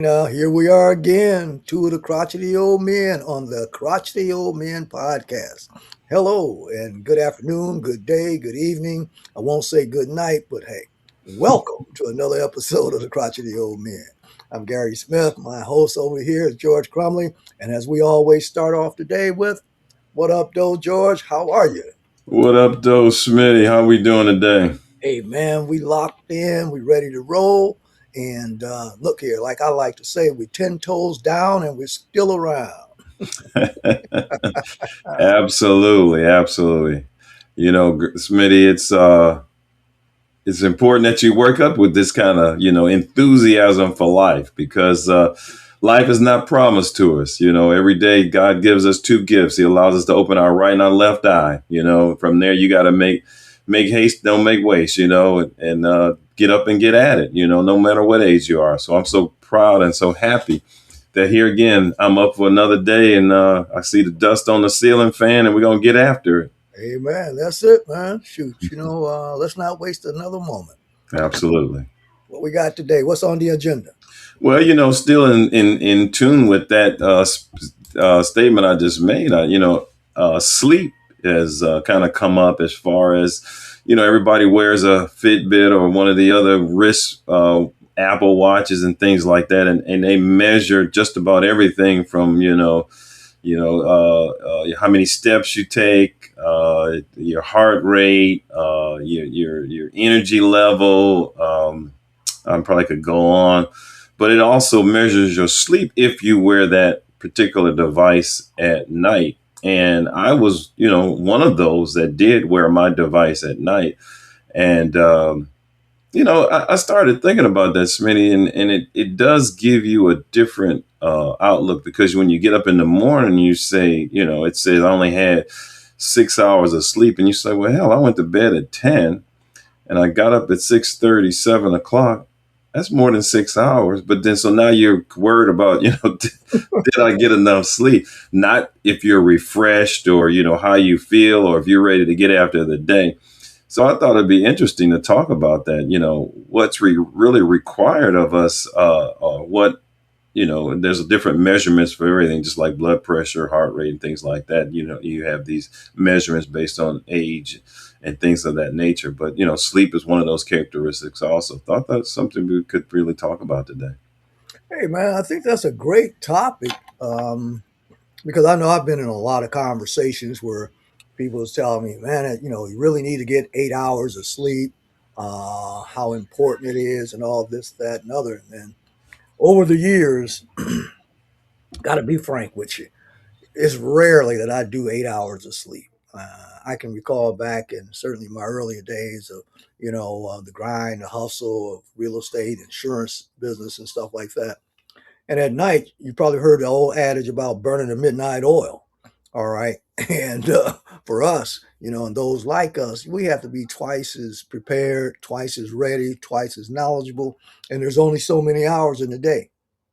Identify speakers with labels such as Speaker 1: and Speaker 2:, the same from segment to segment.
Speaker 1: Now, here we are again, two of the crotchety old men on the Crotchety Old Men podcast. Hello, and good afternoon, good day, good evening. I won't say good night, but hey, welcome to another episode of the Crotchety Old Men. I'm Gary Smith. My host over here is George Crumley. And as we always start off the day with, what up, though, George? How are you?
Speaker 2: What up, though, Smitty? How we doing today?
Speaker 1: Hey, man, we locked in, we ready to roll. And look here, like I like to say, we're 10 toes down and we're still around.
Speaker 2: Absolutely, absolutely. Smitty, it's important that you work up with this kind of enthusiasm for life because life is not promised to us. Every day God gives us two gifts. He allows us to open our right and our left eye. From there you got to make haste, don't make waste. And get up and get at it. No matter what age you are. So I'm so proud and so happy that here again I'm up for another day, and I see the dust on the ceiling fan, and we're gonna get after it.
Speaker 1: Amen. That's it, man. Shoot, let's not waste another moment.
Speaker 2: Absolutely.
Speaker 1: What we got today? What's on the agenda?
Speaker 2: Well, still in tune with that statement I just made. Sleep has kind of come up as far as everybody wears a Fitbit or one of the other wrist Apple watches and things like that, and they measure just about everything from how many steps you take, your heart rate, your energy level. I probably could go on, but it also measures your sleep if you wear that particular device at night. And I was, one of those that did wear my device at night. And, I started thinking about that, Smitty, and it does give you a different outlook because when you get up in the morning, you say, it says I only had 6 hours of sleep. And you say, well, hell, I went to bed at 10 and I got up at 6:30, 7 o'clock. That's more than 6 hours. But then, so now you're worried about, did I get enough sleep? Not if you're refreshed or, how you feel or if you're ready to get after the day. So I thought it'd be interesting to talk about that, what's really required of us, what, there's different measurements for everything, just like blood pressure, heart rate, and things like that. You have these measurements based on age and things of that nature. But, sleep is one of those characteristics. I also thought that's something we could really talk about today.
Speaker 1: Hey, man, I think that's a great topic because I know I've been in a lot of conversations where people is telling me, man, you really need to get 8 hours of sleep, how important it is, and all this, that, and other. And over the years, got to be frank with you, it's rarely that I do 8 hours of sleep. I can recall back in certainly my earlier days of, the grind, the hustle of real estate, insurance business, and stuff like that. And at night, you probably heard the old adage about burning the midnight oil. All right. And for us, and those like us, we have to be twice as prepared, twice as ready, twice as knowledgeable. And there's only so many hours in the day.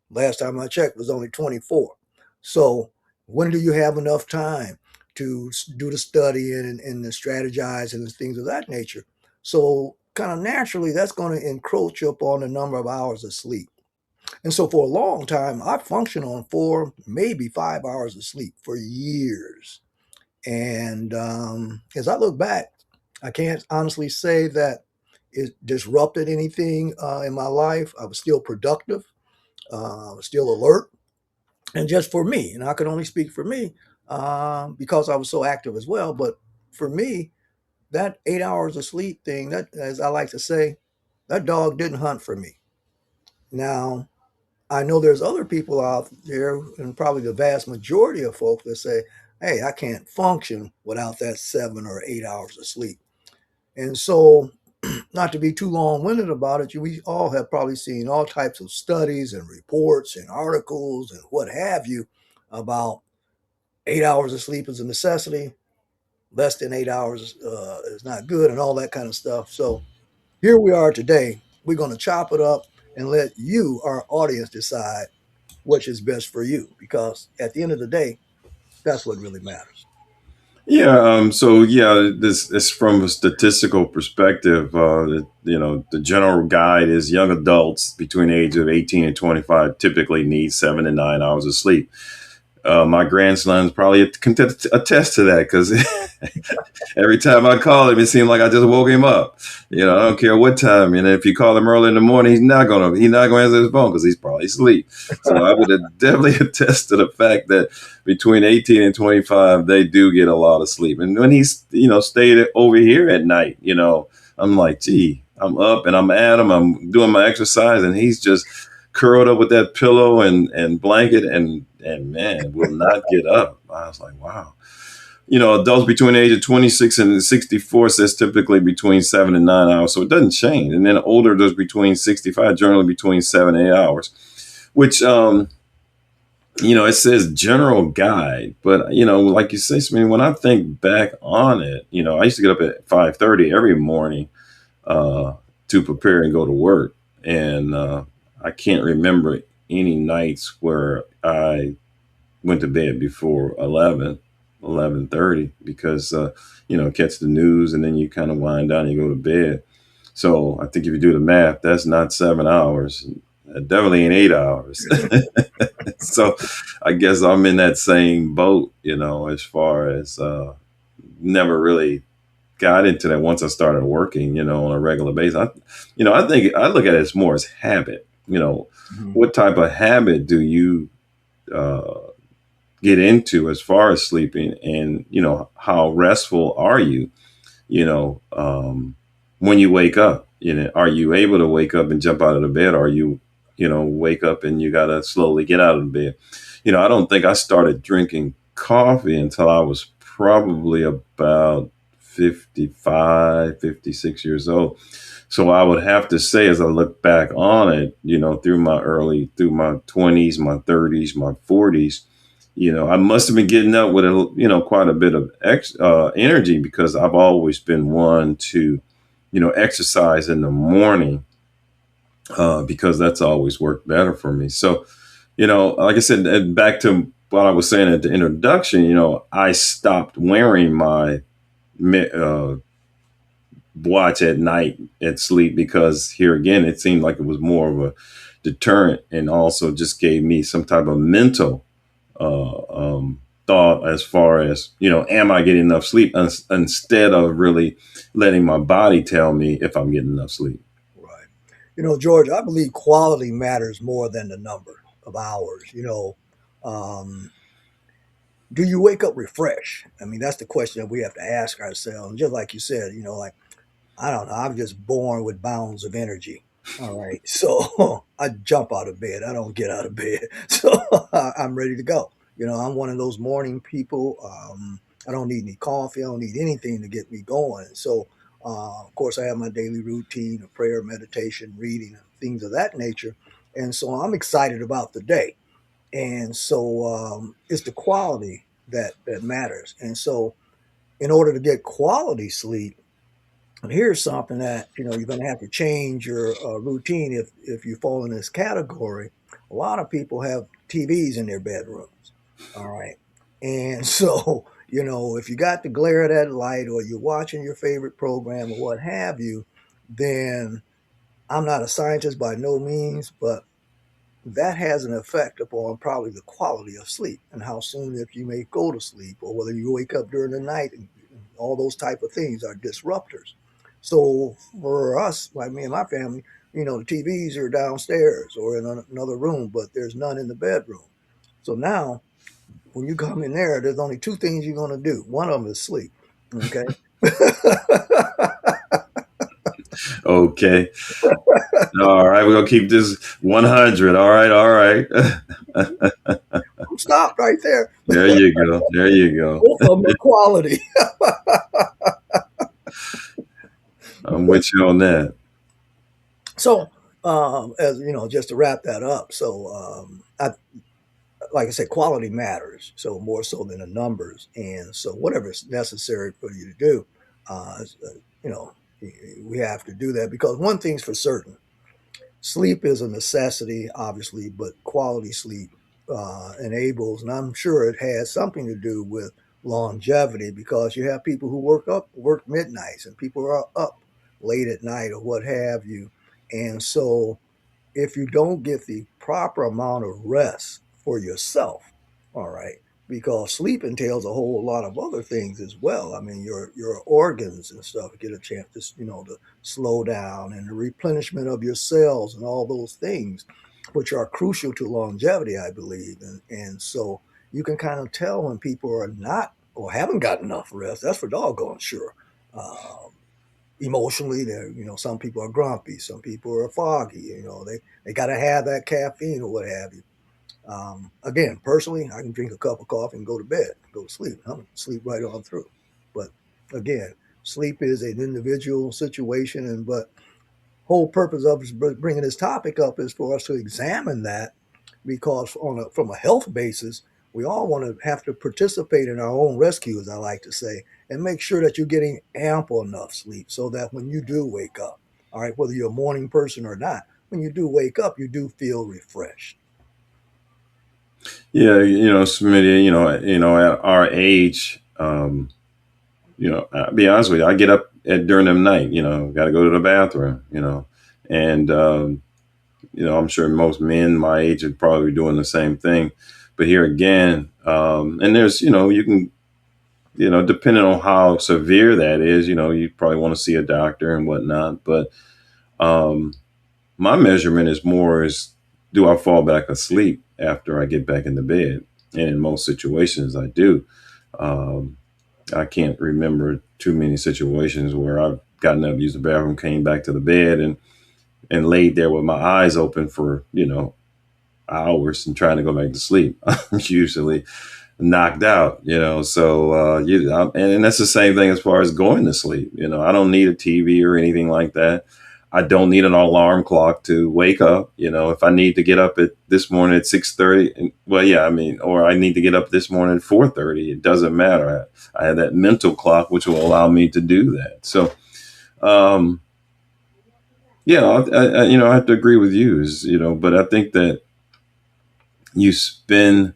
Speaker 1: Last time I checked, it was only 24. So when do you have enough time to do the study and the strategize and the things of that nature? So kind of naturally, that's going to encroach upon the number of hours of sleep. And so for a long time, I functioned on 4, maybe 5 hours of sleep for years. And as I look back, I can't honestly say that it disrupted anything in my life. I was still productive, still alert. And just for me, and I can only speak for me because I was so active as well. But for me, that 8 hours of sleep thing, that, as I like to say, that dog didn't hunt for me. Now, I know there's other people out there, and probably the vast majority of folks that say, hey, I can't function without that 7 or 8 hours of sleep. And so, not to be too long winded about it, we all have probably seen all types of studies and reports and articles and what have you about 8 hours of sleep is a necessity, less than 8 hours is not good, and all that kind of stuff. So, here we are today. We're going to chop it up and let you, our audience, decide which is best for you because at the end of the day, that's what really matters.
Speaker 2: Yeah. So yeah, this is from a statistical perspective. The general guide is young adults between the age of 18 and 25 typically need 7 to 9 hours of sleep. My grandson's probably can attest to that because every time I call him, it seems like I just woke him up. I don't care what time. And if you call him early in the morning, he's not gonna answer his phone because he's probably asleep. So I would definitely attest to the fact that between 18 and 25, they do get a lot of sleep. And when he's stayed over here at night, I'm like, gee, I'm up and I'm at him. I'm doing my exercise, and he's just curled up with that pillow and blanket and man will not get up. I was like, wow. Adults between the age of 26 and 64 says typically between 7 and 9 hours. So it doesn't change. And then older does between 65, generally between 7 and 8 hours, which, it says general guide. But, like you say, I mean, when I think back on it, I used to get up at 5:30 every morning uh, to prepare and go to work. And I can't remember any nights where I went to bed before 11:30 because catch the news and then you kind of wind down and you go to bed. So I think if you do the math, that's not 7 hours. Definitely ain't 8 hours. So I guess I'm in that same boat, as far as never really got into that once I started working, on a regular basis. I think I look at it as more as habit.
Speaker 1: Mhm.
Speaker 2: What type of habit do you uh, get into as far as sleeping, and how restful are you, you know when you wake up, are you able to wake up and jump out of the bed, or are you wake up and you got to slowly get out of the bed. I don't think I started drinking coffee until I was probably about 55, 56 years old. So I would have to say, as I look back on it, through my 20s, my 30s, my 40s, I must have been getting up with quite a bit of energy, because I've always been one to, exercise in the morning, because that's always worked better for me. So, like I said, and back to what I was saying at the introduction, I stopped wearing my uh, watch at night at sleep, because here again, it seemed like it was more of a deterrent, and also just gave me some type of mental thought, as far as, am I getting enough sleep, instead of really letting my body tell me if I'm getting enough sleep.
Speaker 1: Right. George, I believe quality matters more than the number of hours. Um, do you wake up refreshed? I mean, that's the question that we have to ask ourselves. And just like you said, like, I don't know, I'm just born with bounds of energy. All right. So I jump out of bed. I don't get out of bed. So I'm ready to go. I'm one of those morning people. I don't need any coffee. I don't need anything to get me going. So, of course, I have my daily routine of prayer, meditation, reading, and things of that nature. And so I'm excited about the day. And so it's the quality that matters. And so, in order to get quality sleep, and here's something that you're going to have to change your routine if you fall in this category. A lot of people have TVs in their bedrooms. All right, and so if you got the glare of that light, or you're watching your favorite program or what have you, then I'm not a scientist by no means, but that has an effect upon probably the quality of sleep and how soon if you may go to sleep, or whether you wake up during the night, and all those type of things are disruptors. So for us, like me and my family, the TVs are downstairs or in another room, but there's none in the bedroom. So now when you come in there's only two things you're going to do. One of them is sleep. Okay.
Speaker 2: Okay. All right, we're gonna keep this 100. All right, all right.
Speaker 1: I'm stopped right there.
Speaker 2: There you go. There you go.
Speaker 1: Both of them are quality.
Speaker 2: I'm with you on that.
Speaker 1: So, as just to wrap that up, so like I said, quality matters. So more so than the numbers, and so whatever is necessary for you to do, you know, we have to do that, because one thing's for certain: sleep is a necessity, obviously, but quality sleep enables, and I'm sure it has something to do with longevity, because you have people who work midnights, and people are up late at night or what have you. And so if you don't get the proper amount of rest for yourself, all right, because sleep entails a whole lot of other things as well. I mean, your organs and stuff get a chance to to slow down, and the replenishment of your cells and all those things, which are crucial to longevity, I believe. And so you can kind of tell when people are not or haven't got enough rest. That's for doggone sure. Um, Emotionally, they're, some people are grumpy, some people are foggy, they got to have that caffeine or what have you. Again, personally, I can drink a cup of coffee and go to bed, go to sleep. I'm gonna sleep right on through. But again, sleep is an individual situation, and but whole purpose of bringing this topic up is for us to examine that, because from a health basis, we all want to have to participate in our own rescue, as I like to say, and make sure that you're getting ample enough sleep so that when you do wake up, all right, whether you're a morning person or not, when you do wake up, you do feel refreshed.
Speaker 2: Yeah, Smitty, at our age, I'll be honest with you, I get up during the night, got to go to the bathroom, and I'm sure most men my age are probably doing the same thing. But here again, and there's, you can, depending on how severe that is, you probably want to see a doctor and whatnot. But um, my measurement is more is, do I fall back asleep after I get back into bed? And in most situations, I do. Um, I can't remember too many situations where I've gotten up, used the bathroom, came back to the bed, and laid there with my eyes open for hours and trying to go back to sleep. I'm usually knocked out, So and that's the same thing as far as going to sleep. I don't need a TV or anything like that. I don't need an alarm clock to wake up. If I need to get up at this morning at 6:30, well, yeah, I mean, or I need to get up this morning at 4:30. It doesn't matter. I have that mental clock which will allow me to do that. So, um, yeah, I have to agree with you. But I think that you spend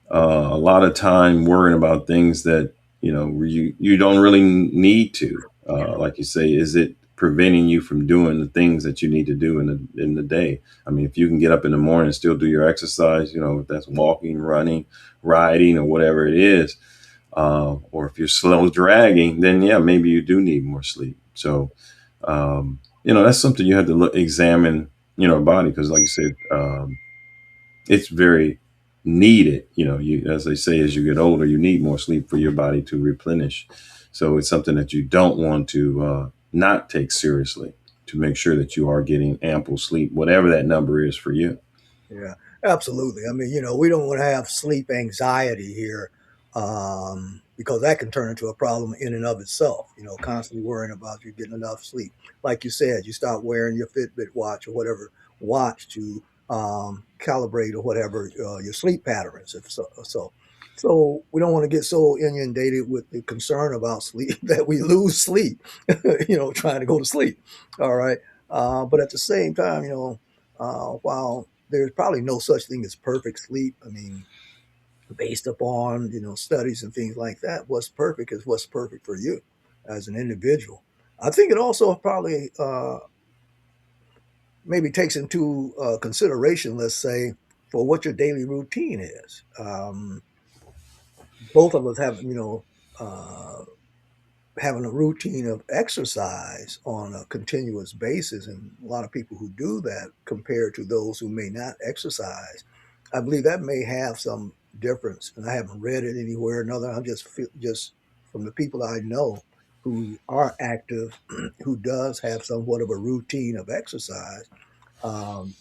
Speaker 2: a lot of time worrying about things that you don't really need to. Like you say, is it preventing you from doing the things that you need to do in the day? I mean, if you can get up in the morning and still do your exercise, if that's walking, running, riding, or whatever it is, or if you're slow dragging, then yeah, maybe you do need more sleep. So, that's something you have to examine, body, because, like you said, it's very needed. As they say, as you get older, you need more sleep for your body to replenish. So it's something that you don't want to not take seriously, to make sure that you are getting ample sleep, whatever that number is for you.
Speaker 1: Yeah, absolutely. I mean, we don't want to have sleep anxiety here, because that can turn into a problem in and of itself. Constantly worrying about you getting enough sleep. Like you said, you start wearing your Fitbit watch or whatever watch to calibrate or whatever your sleep patterns. If so we don't want to get so inundated with the concern about sleep that we lose sleep. Trying to go to sleep. All right, but at the same time, while there's probably no such thing as perfect sleep. I mean, based upon studies and things like that, what's perfect is what's perfect for you as an individual. I think it also probably maybe takes into consideration, let's say, for what your daily routine is. Both of us have having a routine of exercise on a continuous basis, and a lot of people who do that compared to those who may not exercise, I believe that may have some difference. And I haven't read it anywhere. Another, I'm just from the people I know who are active, who does have somewhat of a routine of exercise. Um,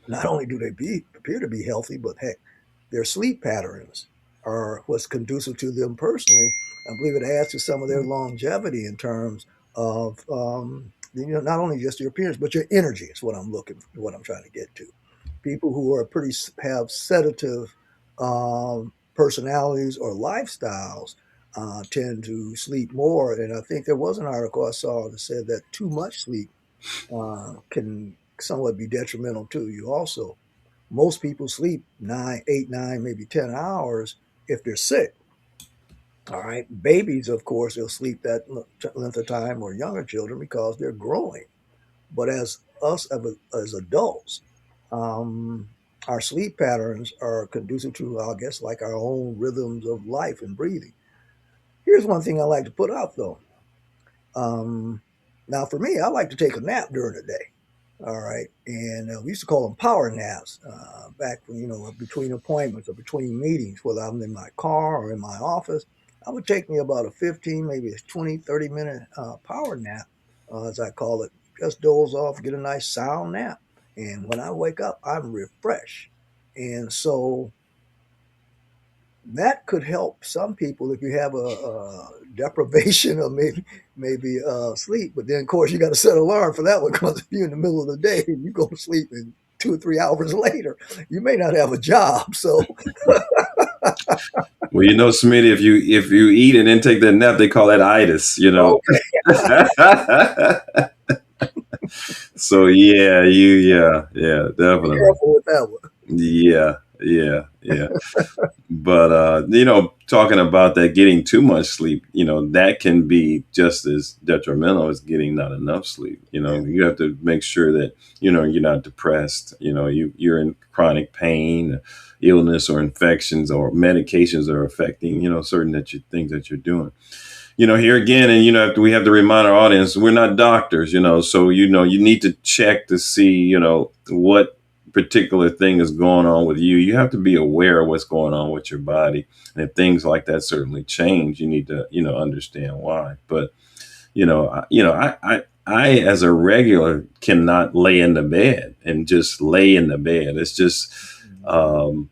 Speaker 1: Not only do they appear to be healthy, but heck, their sleep patterns are what's conducive to them personally. I believe it adds to some of their longevity in terms of not only just your appearance but your energy is what I'm trying to get to. People who are pretty have sedative personalities or lifestyles tend to sleep more. And I think there was an article I saw that said that too much sleep can somewhat be detrimental to you also. Most people sleep 9, 8, 9, maybe 10 hours if they're sick. All right. Babies, of course, they'll sleep that length of time, or younger children, because they're growing. But as us as adults, um, our sleep patterns are conducive to, I guess, like our own rhythms of life and breathing. Here's one thing I like to put out, though. Um, Now, for me, I like to take a nap during the day. All right. And we used to call them power naps back when, between appointments or between meetings, whether I'm in my car or in my office. I would take me about a 15, maybe a 20, 30-minute power nap, as I call it. Just doze off, get a nice sound nap. And when I wake up, I'm refreshed. And so that could help some people if you have a deprivation of maybe sleep. But then, of course, you got to set an alarm for that one, because if you're in the middle of the day and you go to sleep and 2 or 3 hours later, you may not have a job. So,
Speaker 2: Well, Smitty, if you eat and then take that nap, they call that itis.
Speaker 1: okay,
Speaker 2: So yeah, yeah,
Speaker 1: be
Speaker 2: definitely.
Speaker 1: careful with that one.
Speaker 2: Yeah, yeah. But talking about that, getting too much sleep, that can be just as detrimental as getting not enough sleep.
Speaker 1: Yeah.
Speaker 2: You have to make sure that you're not depressed. You're in chronic pain, illness, or infections, or medications are affecting certain things that you're doing. Here again, and we have to remind our audience, we're not doctors. So you need to check to see what particular thing is going on with you. You have to be aware of what's going on with your body, and if things like that certainly change, you need to understand why. But I as a regular cannot lay in the bed and just lay in the bed. It's just um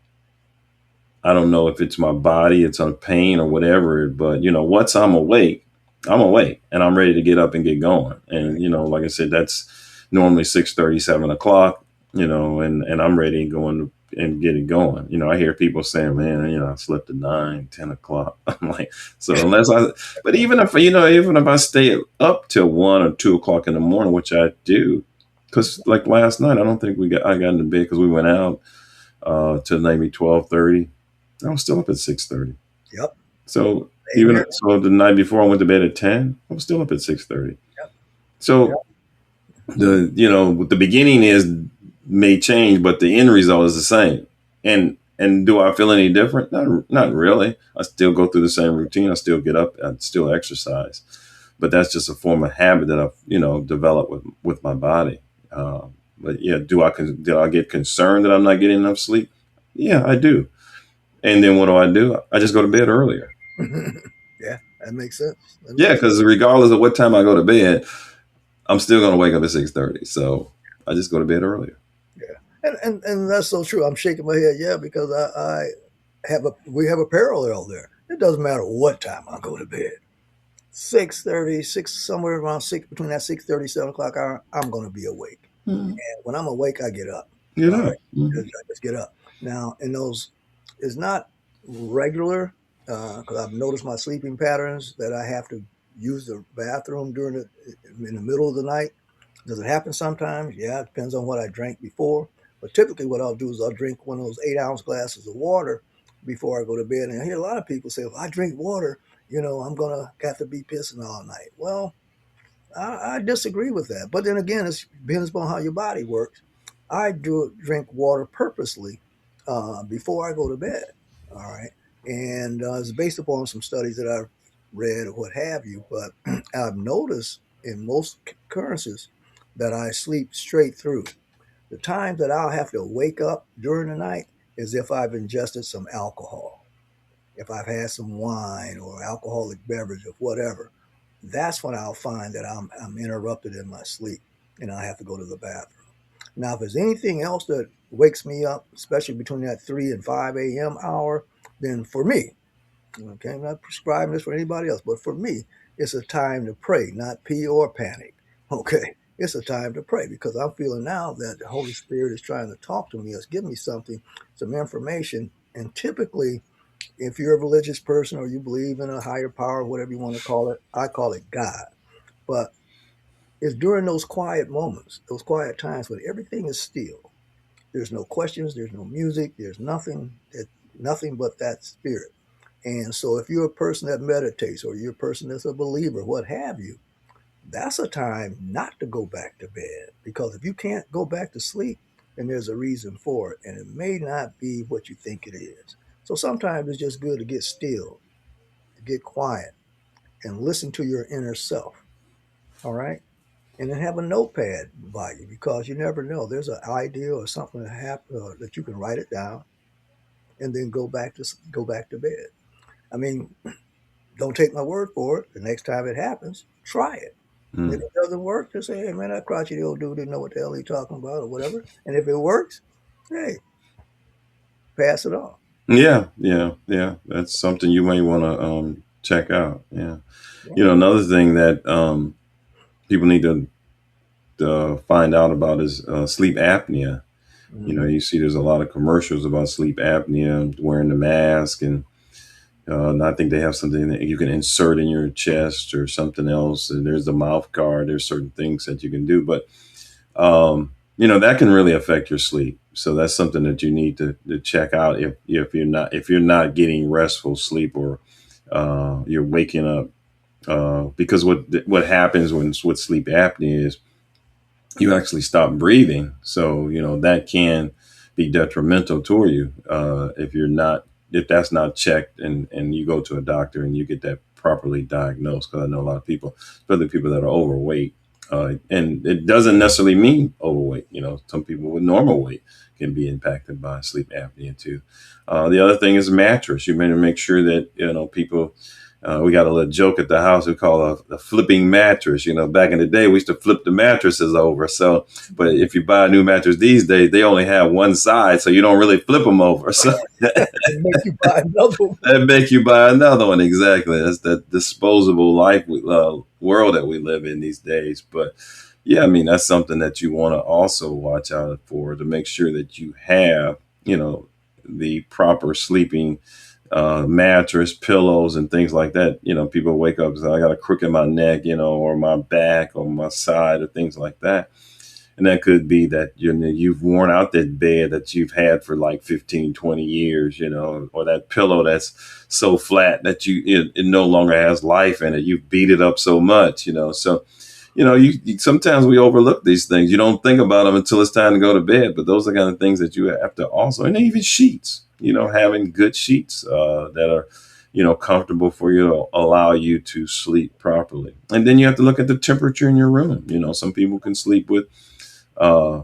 Speaker 2: I don't know if it's my body, it's on pain or whatever, but once I'm awake and I'm ready to get up and get going. And
Speaker 1: Right.
Speaker 2: like I said, that's normally 6:30, 7 o'clock, and I'm ready and going and getting going. I hear people saying, man, I slept at 9, 10 o'clock. I'm like, so but even if I stay up till 1 or 2 o'clock in the morning, which I do, because like last night, I got into bed because we went out till maybe 12:30. I was still up at 6:30.
Speaker 1: Yep.
Speaker 2: So
Speaker 1: Same
Speaker 2: even
Speaker 1: here.
Speaker 2: so, the night before I went to bed at 10, I was still up at 6:30.
Speaker 1: Yep.
Speaker 2: So
Speaker 1: Yep.
Speaker 2: the beginning is may change, but the end result is the same. And do I feel any different? Not really. I still go through the same routine. I still get up. I still exercise, but that's just a form of habit that I've developed with my body. But yeah, do I get concerned that I'm not getting enough sleep? Yeah, I do. And then what do? I just go to bed earlier.
Speaker 1: Yeah, that makes sense. That
Speaker 2: Yeah,
Speaker 1: makes sense.
Speaker 2: because regardless of what time I go to bed, I'm still going to wake up at 6:30. So I just go to bed earlier.
Speaker 1: Yeah, and that's so true. I'm shaking my head. Yeah, because I have a we have a parallel there. It doesn't matter what time I go to bed. 6:30, somewhere around six, between that 6:30, 7 o'clock hour, I'm going to be awake.
Speaker 2: Mhm.
Speaker 1: And when I'm awake, I get up.
Speaker 2: Get
Speaker 1: All right,
Speaker 2: up. Mhm.
Speaker 1: I just get up. Now, in those, it's not regular, because I've noticed my sleeping patterns that I have to use the bathroom in the middle of the night. Does it happen sometimes? Yeah, it depends on what I drank before. But typically, what I'll do is I'll drink one of those 8 ounce glasses of water before I go to bed. And I hear a lot of people say, if I drink water, I'm going to have to be pissing all night. Well, I disagree with that. But then again, it depends upon how your body works. I do drink water purposely before I go to bed. All right. And it's based upon some studies that I've read or what have you. But I've noticed in most occurrences that I sleep straight through. The times that I'll have to wake up during the night is if I've ingested some alcohol, if I've had some wine or alcoholic beverage or whatever. That's when I'll find that I'm interrupted in my sleep and I have to go to the bathroom. Now, if there's anything else that wakes me up, especially between that 3 and 5 a.m. hour, then for me, okay, I'm not prescribing this for anybody else, but for me, it's a time to pray, not pee or panic. Okay, it's a time to pray because I'm feeling now that the Holy Spirit is trying to talk to me, is give me something, some information. And typically, if you're a religious person or you believe in a higher power, whatever you want to call it, I call it God. But it's during those quiet moments, those quiet times when everything is still. There's no questions, there's no music, there's nothing but that spirit. And so if you're a person that meditates or you're a person that's a believer, what have you, that's a time not to go back to bed. Because if you can't go back to sleep, then there's a reason for it. And it may not be what you think it is. So sometimes it's just good to get still, to get quiet, and listen to your inner self. All right. And then have a notepad by you because you never know. There's an idea or something that happen that you can write it down and then go back to bed. I mean, don't take my word for it. The next time it happens, try it. And if
Speaker 2: Mm.
Speaker 1: it doesn't work, just say, hey man, that crotchety old dude didn't know what the hell he talking about or whatever. And if it works, hey, pass it on.
Speaker 2: Yeah, yeah, yeah. That's something you may want to check out. Yeah.
Speaker 1: Yeah.
Speaker 2: Another thing that people need to find out about is sleep apnea.
Speaker 1: Hmm.
Speaker 2: You see there's a lot of commercials about sleep apnea, wearing the mask, and I think they have something that you can insert in your chest or something else. And there's the mouth guard. There's certain things that you can do, but that can really affect your sleep. So that's something that you need to check out if you're not getting restful sleep, or you're waking up. Because what happens with sleep apnea is you actually stop breathing. So that can be detrimental to you if that's not checked, and you go to a doctor and you get that properly diagnosed. Because I know a lot of people, especially people that are overweight, and it doesn't necessarily mean overweight. Some people with normal weight can be impacted by sleep apnea too. The other thing is mattress. You better make sure that people. We got a little joke at the house we call a flipping mattress. Back in the day, we used to flip the mattresses over. So, but if you buy a new mattress these days, they only have one side, so you don't really flip them over. So
Speaker 1: And make you buy another one.
Speaker 2: that make you buy another one. Exactly. That's that disposable world that we live in these days. But yeah, I mean that's something that you want to also watch out for, to make sure that you have the proper sleeping mattress, pillows, and things like that. People wake up and say, I got a crook in my neck, or my back or my side, or things like that. And that could be that you've worn out that bed that you've had for like 15, 20 years, or that pillow that's so flat that it no longer has life in it. You've beat it up so much, So, sometimes we overlook these things. You don't think about them until it's time to go to bed. But those are kind of things that you have to also, and even sheets, having good sheets that are, comfortable for you to allow you to sleep properly. And then you have to look at the temperature in your room. Some people can sleep with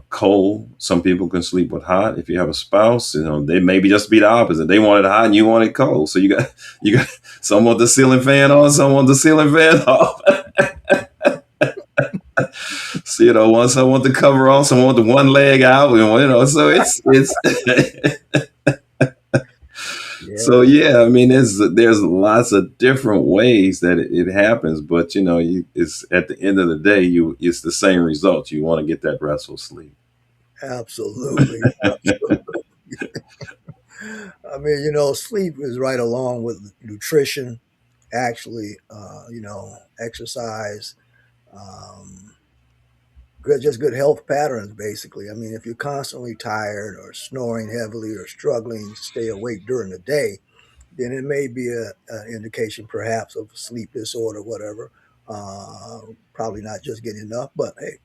Speaker 2: cold. Some people can sleep with hot. If you have a spouse, they maybe just be the opposite. They want it hot and you want it cold. So you got some want the ceiling fan on, some want the ceiling fan off. So once I want the cover on, some want the one leg out, So it's so
Speaker 1: Yeah,
Speaker 2: yeah. I mean, there's lots of different ways that it happens, but it's at the end of the day, it's the same result. You want to get that restful sleep.
Speaker 1: absolutely. Absolutely. I mean, sleep is right along with nutrition, actually, exercise, um, just good health patterns, basically. I mean, if you're constantly tired or snoring heavily or struggling to stay awake during the day, then it may be a indication perhaps of sleep disorder, whatever. Probably not just getting enough, but hey,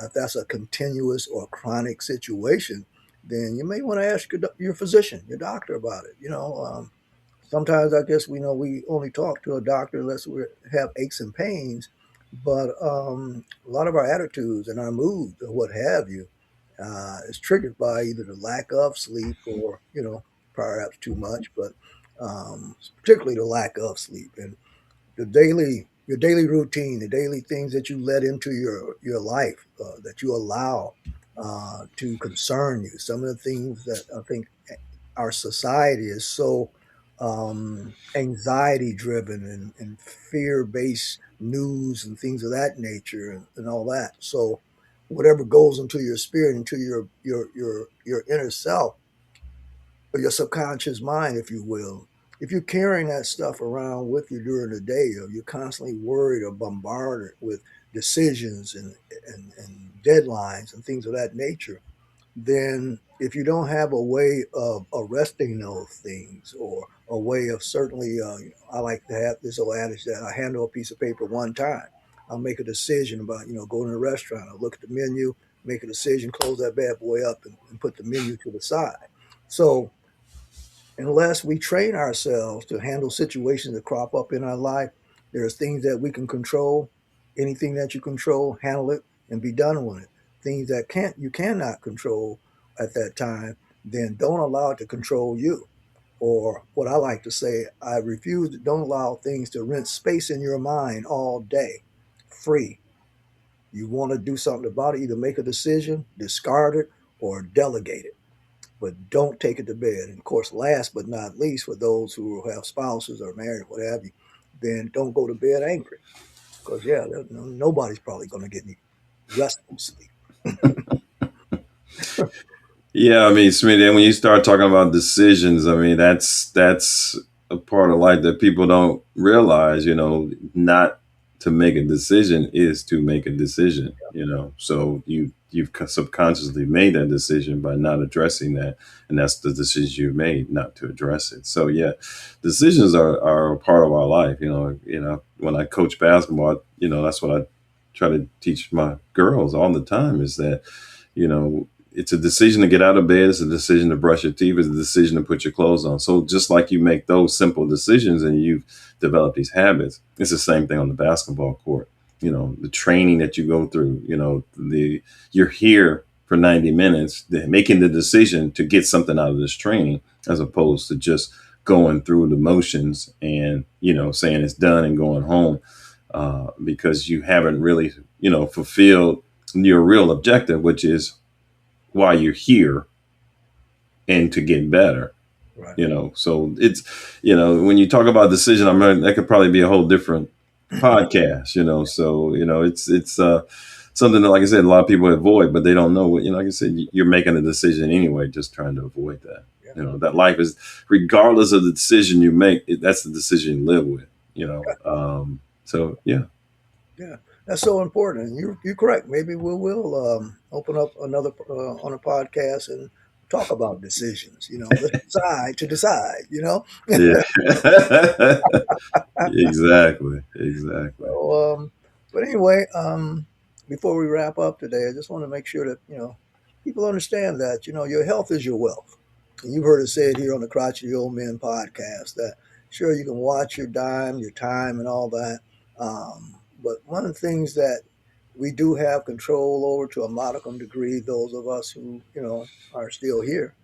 Speaker 1: if that's a continuous or chronic situation, then you may want to ask your physician, your doctor about it. Sometimes I guess we know we only talk to a doctor unless we have aches and pains, but a lot of our attitudes and our moods or what have you is triggered by either the lack of sleep or perhaps too much, but particularly the lack of sleep. And your daily routine, the daily things that you let into your life, that you allow to concern you. Some of the things that I think our society is so anxiety driven and fear based news and things of that nature and all that. So whatever goes into your spirit, into your inner self, or your subconscious mind, if you will, if you're carrying that stuff around with you during the day, or you're constantly worried or bombarded with decisions and deadlines and things of that nature, then if you don't have a way of arresting those things or a way of certainly, I like to have this old adage that I handle a piece of paper one time. I'll make a decision about, going to a restaurant. I'll look at the menu, make a decision, close that bad boy up, and put the menu to the side. So unless we train ourselves to handle situations that crop up in our life, there's things that we can control. Anything that you control, handle it and be done with it. Things that you cannot control at that time, then don't allow it to control you. Or what I like to say, I refuse to don't allow things to rent space in your mind all day. Free. You want to do something about it, either make a decision, discard it, or delegate it, but don't take it to bed. And of course, last but not least, for those who have spouses or married, what have you, then don't go to bed angry. Because yeah, nobody's probably going to get any restful sleep.
Speaker 2: Yeah, I mean, Smitty, and when you start talking about decisions, I mean, that's a part of life that people don't realize. Not to make a decision is to make a decision. So you've subconsciously made that decision by not addressing that, and that's the decision you made not to address it. So yeah, decisions are a part of our life. When I coach basketball, that's what I try to teach my girls all the time is that it's a decision to get out of bed. It's a decision to brush your teeth. It's a decision to put your clothes on. So just like you make those simple decisions and you develop these habits, it's the same thing on the basketball court. The training that you go through. You're here for 90 minutes, making the decision to get something out of this training, as opposed to just going through the motions and saying it's done and going home, because you haven't really fulfilled your real objective, which is why you're here and to get better.
Speaker 1: Right.
Speaker 2: So it's when you talk about decision, that could probably be a whole different podcast. So it's something that, like I said, a lot of people avoid, but they don't know what, like I said, you're making a decision anyway, just trying to avoid that.
Speaker 1: Yeah.
Speaker 2: That life is, regardless of the decision you make, that's the decision you live with. So yeah.
Speaker 1: Yeah, that's so important. And you're correct. Maybe we will open up another on a podcast and talk about decisions. Let's decide to decide.
Speaker 2: Yeah. Exactly.
Speaker 1: So, but anyway, before we wrap up today, I just want to make sure that people understand that your health is your wealth. And you've heard it said here on the Crotchety Old Men podcast that sure you can watch your dime, your time, and all that, but one of the things that we do have control over to a modicum degree, those of us who are still here,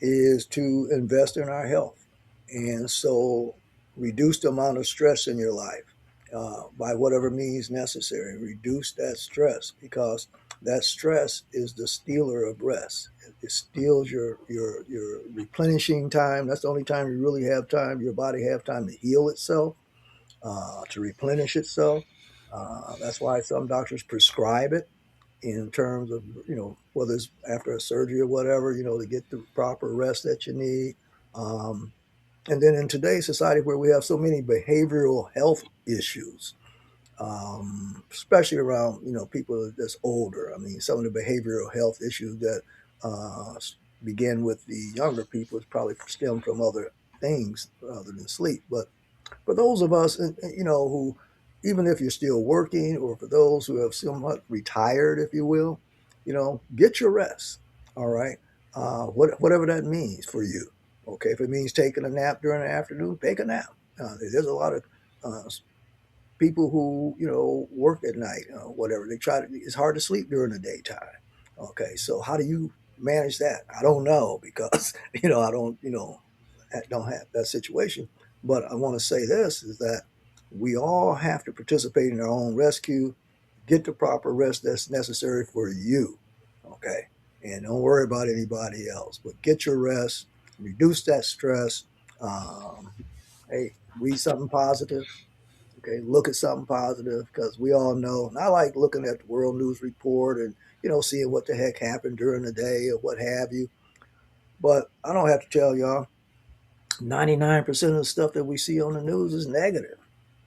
Speaker 1: is to invest in our health. And so reduce the amount of stress in your life by whatever means necessary. Reduce that stress because that stress is the stealer of rest. It steals your replenishing time. That's the only time you really have time. Your body have time to heal itself, to replenish itself. That's why some doctors prescribe it in terms of whether it's after a surgery or whatever, to get the proper rest that you need. Um, and then in today's society where we have so many behavioral health issues, especially around people that's older. I mean, some of the behavioral health issues that uh, begin with the younger people is probably stem from other things other than sleep. But for those of us, who, even if you're still working, or for those who have somewhat retired, if you will, get your rest. All right, whatever that means for you. Okay, if it means taking a nap during the afternoon, take a nap. There's a lot of uh, people who work at night, whatever they try to. It's hard to sleep during the daytime. Okay, so how do you manage that? I don't know because I don't have that situation. But I want to say this is that we all have to participate in our own rescue, get the proper rest that's necessary for you. Okay. And don't worry about anybody else, but get your rest, reduce that stress. Um, hey, read something positive. Okay. Look at something positive because we all know. And I like looking at the World News Report and, seeing what the heck happened during the day or what have you. But I don't have to tell y'all 99% of the stuff that we see on the news is negative,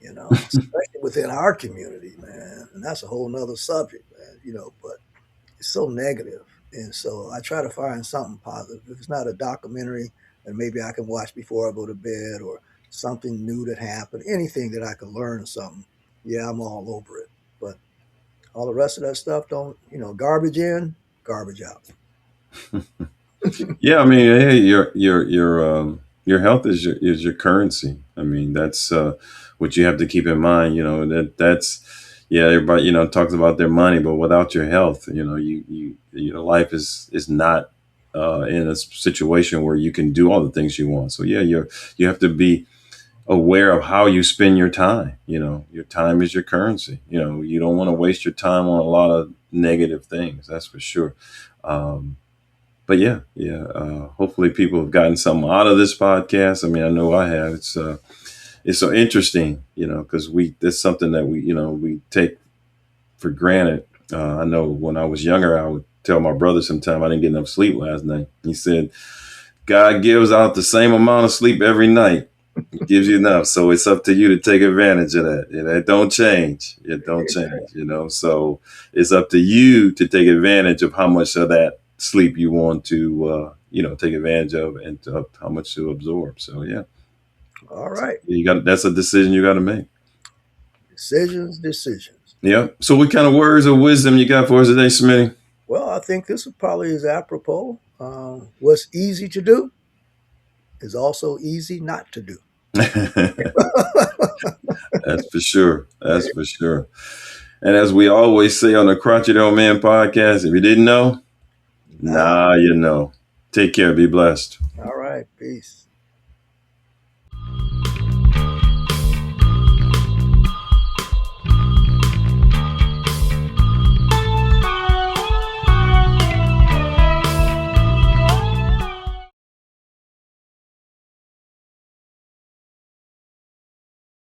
Speaker 1: especially within our community, man. And that's a whole nother subject, man, but it's so negative. And so I try to find something positive. If it's not a documentary, and maybe I can watch before I go to bed, or something new that happened, anything that I can learn something. Yeah, I'm all over it. But all the rest of that stuff don't, garbage in, garbage out.
Speaker 2: Yeah, I mean, hey, your health is your currency. I mean, that's what you have to keep in mind. You know that's yeah. Everybody talks about their money, but without your health, life is not in a situation where you can do all the things you want. So yeah, you have to be aware of how you spend your time. Your time is your currency. You don't want to waste your time on a lot of negative things. That's for sure. Um, but yeah, yeah. Hopefully, people have gotten something out of this podcast. I mean, I know I have. It's so interesting, because we that's something that we take for granted. I know when I was younger, I would tell my brother sometime I didn't get enough sleep last night. He said, "God gives out the same amount of sleep every night. He gives you enough, so it's up to you to take advantage of that. It don't change. It don't change. So it's up to you to take advantage of how much of that sleep you want to, take advantage of, and how much to absorb. So yeah,
Speaker 1: All right.
Speaker 2: you got that's a decision you got to make.
Speaker 1: Decisions, decisions.
Speaker 2: Yeah. So what kind of words of wisdom you got for us today, Smitty?
Speaker 1: Well, I think this probably is apropos. What's easy to do is also easy not to do.
Speaker 2: That's for sure. That's for sure. And as we always say on the Crotchety Old Man podcast, if you didn't know,
Speaker 1: Now,
Speaker 2: nah, you know. Take care. Be blessed.
Speaker 1: all right. Peace.